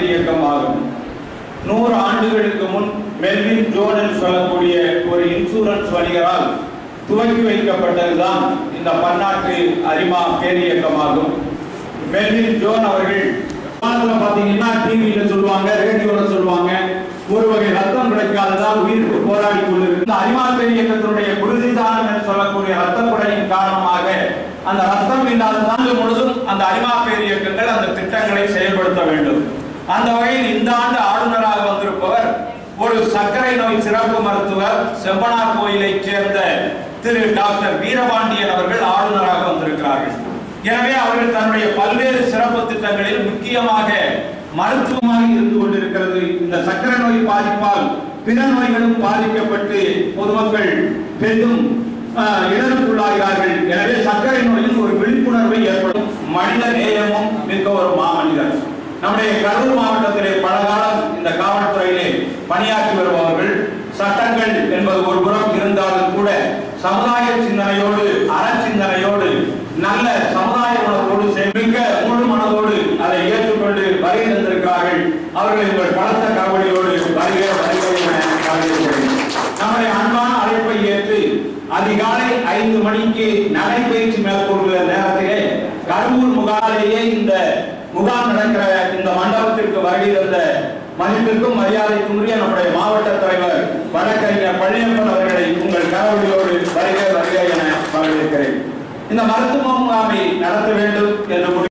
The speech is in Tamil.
பேர் இயக்கம் ஆகும். 100 ஆண்டுகளுக்கு முன் மெல்வின் ஜோன் சொல்லக்கூடிய ஒரு இன்சூரன்ஸ் வணிகரால் துவக்கி வைக்கப்பட்டதுதான் இந்த பன்னாட்டு அரிமா பேர் இயக்கமாகும். மெல்வின் ஜோன் அவர்கள் பாத்தீங்கன்னா டிவியில சொல்லுவாங்க, ரேடியோல சொல்லுவாங்க, ஒரு வகை ரத்தம் கிடைக்காததால் உயிருக்கு போராடி கொண்டிருக்கிறது. இந்த அரிமா பேர் இயக்கத்தினுடைய குருதிதான் என்று சொல்லக்கூடிய ரத்த குறையின் காரணமாக அந்த ரத்தம் இல்லாத ஆண்டு முழுதும் அந்த அரிமா பேர் இயக்கங்கள் அந்த திட்டங்களை செயல்படுத்த வேண்டும். அந்த வகையில் இந்த ஆண்டு ஆளுநராக வந்திருப்பவர் ஒரு சர்க்கரை நோய் சிறப்பு மருத்துவர் செம்பனார் கோயிலை சேர்ந்த திரு டாக்டர் வீரபாண்டியன் அவர்கள் ஆளுநராக வந்திருக்கிறார்கள். எனவே அவர்கள் தன்னுடைய பல்வேறு சிறப்பு திட்டங்களில் முக்கியமாக மருத்துவமாக இருந்து கொண்டிருக்கிறது. இந்த சர்க்கரை நோய் பாதிப்பால் பிற நோய்களும் பாதிக்கப்பட்டு பொதுமக்கள் பெரிதும் இடருக்குள்ளாகிறார்கள். எனவே சர்க்கரை நோயில் ஒரு விழிப்புணர்வை ஏற்படும் மனித நேயமும் மிக்க ஒரு மாமனிதர். நம்முடைய கரூர் மாவட்டத்திலே பல காலம் இந்த காவல்துறையிலே பணியாற்றி வருபவர்கள். சட்டங்கள் என்பது ஒரு புறம் இருந்தாலும் கூட சமுதாய சிந்தனையோடு அறச்சிந்தனையோடு நல்ல சமுதாய உணர்வோடு மிக்க முழு மனதோடு அதை ஏற்றுக்கொண்டு வருகை தந்திருக்கிறார்கள். அவர்கள் உங்கள் பலத்த கவலையோடு வருகை நம்முடைய அன்பான அழைப்பை ஏற்று அதிகாலை 5 மணிக்கு நடைபயிற்சி மேற்கொள்கிற நேரத்திலே கரூர் முகாமிலேயே இந்த முகாம் நடக்கிற இந்த மண்டபத்திற்கு வருகை தந்த மதிப்பிற்கும் மரியாதைக்கும் உரிய நம்முடைய மாவட்ட தலைவர் வழக்கறிஞர் பழனியப்பன் அவர்களை உங்கள் கரவொலியோடு வருகை என வரவேற்கிறேன். இந்த மருத்துவ முகாமை நடத்த வேண்டும் என்று